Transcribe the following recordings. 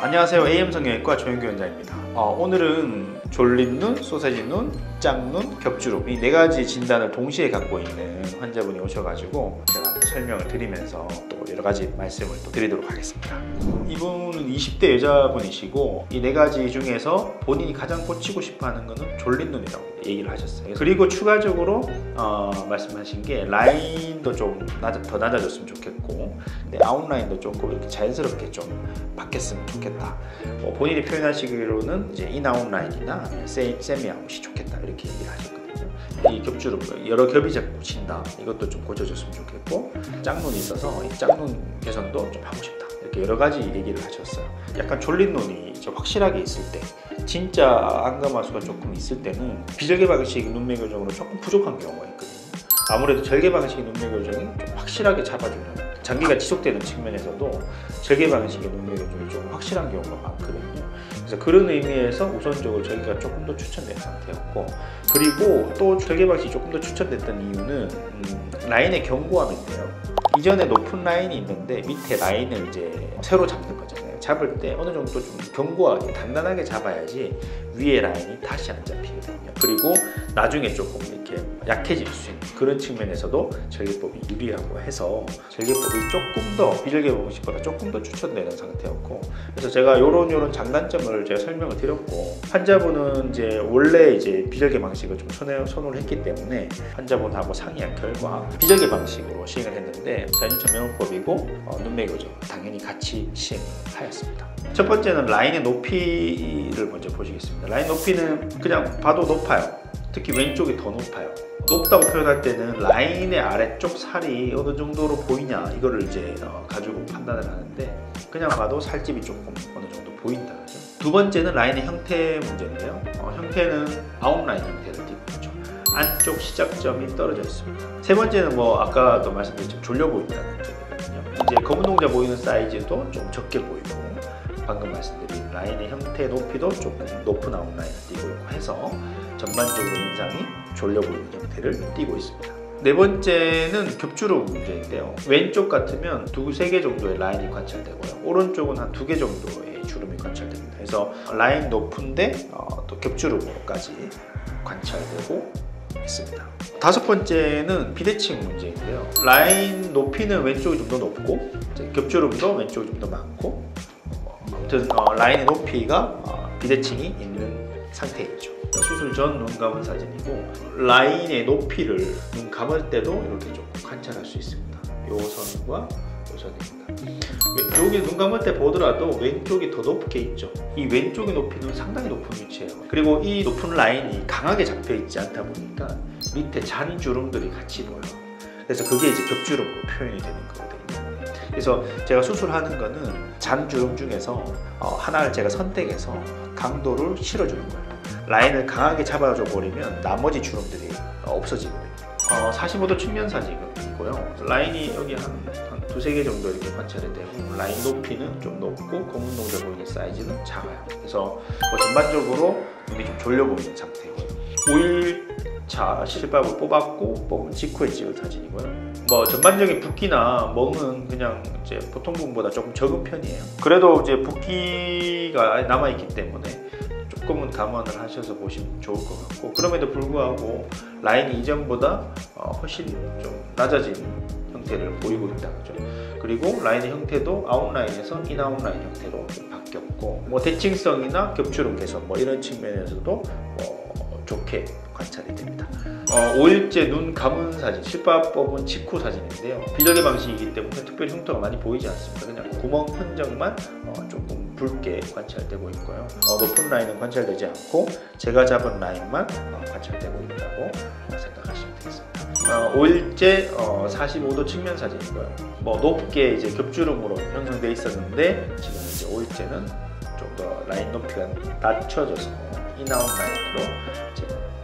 안녕하세요. AM 성형외과 조영규 원장입니다. 오늘은 졸린 눈, 소세지 눈, 짝눈, 겹주름 이 4가지 진단을 동시에 갖고 있는 환자분이 오셔가지고 제가 설명을 드리면서 또 여러 가지 말씀을 또 드리도록 하겠습니다. 이분은 20대 여자분이시고 이 4가지 중에서 본인이 가장 고치고 싶어하는 거는 졸린 눈이라고 얘기를 하셨어요. 그리고 추가적으로 말씀하신 게 라인도 좀 더 낮아졌으면 좋겠고 아웃라인도 조금 이렇게 자연스럽게 좀 바뀌었으면 좋겠다. 본인이 표현하시기로는 이제 인아웃 라인이나 세미 아웃이 좋겠다 이렇게 얘기를 하셨거든요. 이 겹주름 여러 겹이 자꾸 친다. 이것도 좀 고쳐줬으면 좋겠고 짝눈이 있어서 이 짝눈 개선도 좀 하고 싶다. 이렇게 여러 가지 얘기를 하셨어요. 약간 졸린 눈이 좀 확실하게 있을 때, 진짜 안검하수가 조금 있을 때는 비절개 방식 눈매 교정으로 조금 부족한 경우가 있거든요. 아무래도 절개 방식 눈매 교정이 좀 확실하게 잡아주는, 장기가 지속되는 측면에서도 절개 방식의 눈매 교정이 좀 확실한 경우가 많거든요. 그래서 그런 의미에서 우선적으로 저희가 조금 더 추천된 상태였고, 그리고 또 절개 방식이 조금 더 추천됐던 이유는 라인의 견고함인데요. 이전에 높은 라인이 있는데 밑에 라인을 이제 새로 잡는 거잖아요. 잡을 때 어느 정도 좀 견고하게 단단하게 잡아야지 위에 라인이 다시 안 잡히거든요. 그리고 나중에 조금 이렇게 약해질 수 있는 그런 측면에서도 절개법이 유리하고 해서 절개법이 조금 더 비절개 방식보다 조금 더 추천되는 상태였고, 그래서 제가 이런 장단점을 제가 설명을 드렸고, 환자분은 이제 원래 이제 비절개 방식을 좀 선호를 했기 때문에 환자분하고 상의한 결과 비절개 방식으로 시행을 했는데 자연유착 면역법이고 눈매 교정 당연히 같이 시행을 하였습니다. 첫 번째는 라인의 높이를 먼저 보시겠습니다. 라인 높이는 그냥 봐도 높아요. 특히 왼쪽이 더 높아요. 높다고 표현할 때는 라인의 아래쪽 살이 어느 정도로 보이냐 이거를 이제 가지고 판단을 하는데, 그냥 봐도 살집이 조금 어느 정도 보인다 그죠. 두 번째는 라인의 형태 문제인데요. 형태는 아웃라인 형태를 띠고 있죠. 안쪽 시작점이 떨어져 있습니다. 세 번째는 뭐 아까도 말씀드렸지만 졸려 보인다는 점이거든요. 이제 검은 동자 보이는 사이즈도 좀 적게 보이고, 방금 말씀드린 라인의 형태 높이도 조금 높은 아웃라인을 띠고 있고 해서 전반적으로 인상이 졸려 보이는 형태를 띠고 있습니다. 네 번째는 겹주름 문제인데요. 왼쪽 같으면 2-3개 정도의 라인이 관찰되고요. 오른쪽은 한 2개 정도의 주름이 관찰됩니다. 그래서 라인 높은데 또 겹주름으로까지 관찰되고 있습니다. 다섯 번째는 비대칭 문제인데요. 라인 높이는 왼쪽이 좀 더 높고 겹주름도 왼쪽이 좀 더 많고, 아무튼 라인의 높이가 비대칭이 있는 상태이죠. 수술 전 눈 감은 사진이고, 라인의 높이를 눈 감을 때도 이렇게 조금 관찰할 수 있습니다. 이 선과 이 선입니다. 여기 눈 감을 때 보더라도 왼쪽이 더 높게 있죠. 이 왼쪽의 높이는 상당히 높은 위치예요. 그리고 이 높은 라인이 강하게 잡혀 있지 않다 보니까 밑에 잔 주름들이 같이 보여요. 그래서 그게 이제 겹주름으로 표현이 되는 거거든요. 그래서 제가 수술하는 거는 잔 주름 중에서 하나를 제가 선택해서 강도를 실어주는 거예요. 라인을 강하게 잡아줘 버리면 나머지 주름들이 없어지거든요. 45도 측면 사진이고요. 라인이 여기 한 2-3개 정도 이렇게 관찰이 되고, 라인 높이는 좀 높고 검은 동자 보이는 사이즈는 작아요. 그래서 전반적으로 눈이 좀 졸려 보이는 상태고요. 5일차 실밥을 뽑은 직후에 찍은 사진이고요. 전반적인 붓기나 멍은 그냥 이제 보통 분보다 조금 적은 편이에요. 그래도 이제 붓기가 남아있기 때문에 조금은 감안을 하셔서 보시면 좋을 것 같고, 그럼에도 불구하고 라인이 이전보다 훨씬 좀 낮아진 형태를 보이고 있다 그죠. 그리고 라인의 형태도 아웃라인에서 인아웃라인 형태로 바뀌었고, 대칭성이나 겹주름 개선 이런 측면에서도 좋게 관찰이 됩니다. 5일째 눈 감은 사진, 실밥 뽑은 직후 사진인데요. 비절개 방식이기 때문에 특별히 흉터가 많이 보이지 않습니다. 그냥 구멍 흔적만 조금 붉게 관찰되고 있고요. 높은 라인은 관찰되지 않고 제가 잡은 라인만 관찰되고 있다고 생각하시면 되겠습니다. 5일째 45도 측면 사진이고요. 높게 이제 겹주름으로 형성되어 있었는데 지금 이제 5일째는 좀 더 라인 높이가 낮춰져서 인아웃 라인으로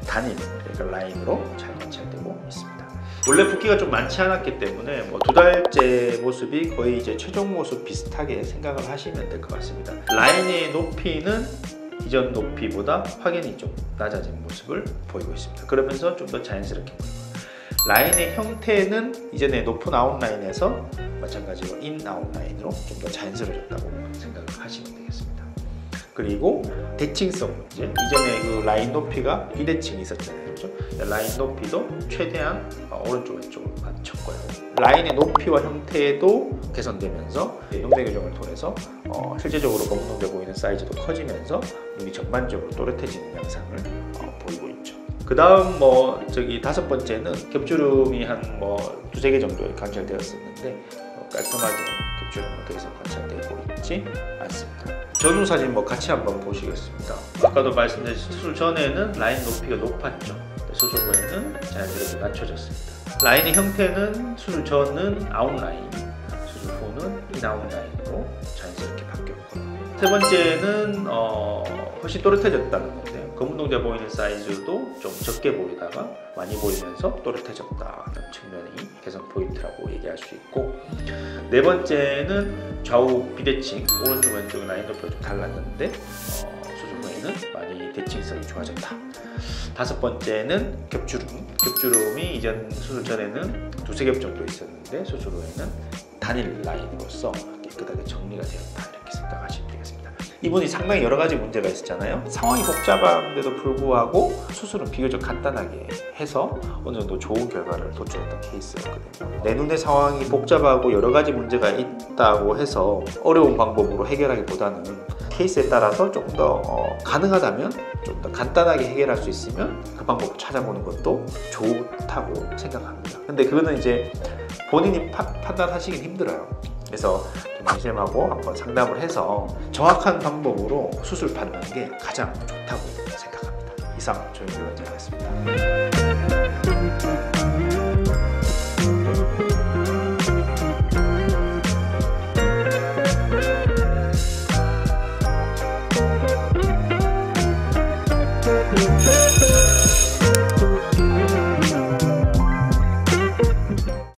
단일 라인으로 잘 관찰되고 있습니다. 원래 붓기가 좀 많지 않았기 때문에 2달째 모습이 거의 이제 최종 모습 비슷하게 생각을 하시면 될 것 같습니다. 라인의 높이는 이전 높이보다 확연히 좀 낮아진 모습을 보이고 있습니다. 그러면서 좀 더 자연스럽게 보이고, 라인의 형태는 이전에 높은 아웃라인에서 마찬가지로 인 아웃라인으로 좀 더 자연스러워졌다고 생각을 하시면 되겠습니다. 그리고 대칭성 문제, 이전에 그 라인 높이가 비대칭이 있었잖아요, 그렇죠? 라인 높이도 최대한 오른쪽 왼쪽으로 맞췄고요. 라인의 높이와 형태도 개선되면서 영상 교정을 통해서 실제적으로 검은 동자 보이는 사이즈도 커지면서 눈이 전반적으로 또렷해지는 양상을 보이고 있죠. 그 다음 다섯 번째는 겹주름이 한 두세 개 정도 관찰되었었는데 깔끔하게 겹주름은 더 이상 관찰되고 있지 않습니다. 전후 사진 같이 한번 보시겠습니다. 아까도 말씀드린 수술 전에는 라인 높이가 높았죠. 수술 후에는 자연스럽게 낮춰졌습니다. 라인의 형태는 수술 전은 아웃라인, 수술 후는 인아웃라인으로 자연스럽게 바뀌었고, 세 번째는 훨씬 또렷해졌다는 건데요. 검은 동자 보이는 사이즈도 좀 적게 보이다가 많이 보이면서 또렷해졌다는 측면이 개선 포인트라고 얘기할 수 있고, 네 번째는 좌우 비대칭, 오른쪽 왼쪽 라인 높이가 좀 달랐는데 수술 후에는 많이 대칭성이 좋아졌다. 다섯 번째는 겹주름이 이전 수술 전에는 두세 겹 정도 있었는데 수술 후에는 단일 라인으로서 깨끗하게 정리가 되었다, 이렇게 생각하시면 되겠습니다. 이분이 상당히 여러 가지 문제가 있었잖아요. 상황이 복잡한데도 불구하고 수술은 비교적 간단하게 해서 어느 정도 좋은 결과를 도출했던 케이스였거든요. 내 눈의 상황이 복잡하고 여러 가지 문제가 있다고 해서 어려운 방법으로 해결하기보다는 케이스에 따라서 조금 더 가능하다면 좀 더 간단하게 해결할 수 있으면 그 방법을 찾아보는 것도 좋다고 생각합니다. 근데 그거는 이제 본인이 판단하시긴 힘들어요. 그래서 선생님하고 한번 상담을 해서 정확한 방법으로 수술 받는 게 가장 좋다고 생각합니다. 이상 조영규 원장이었습니다. We'll be right back.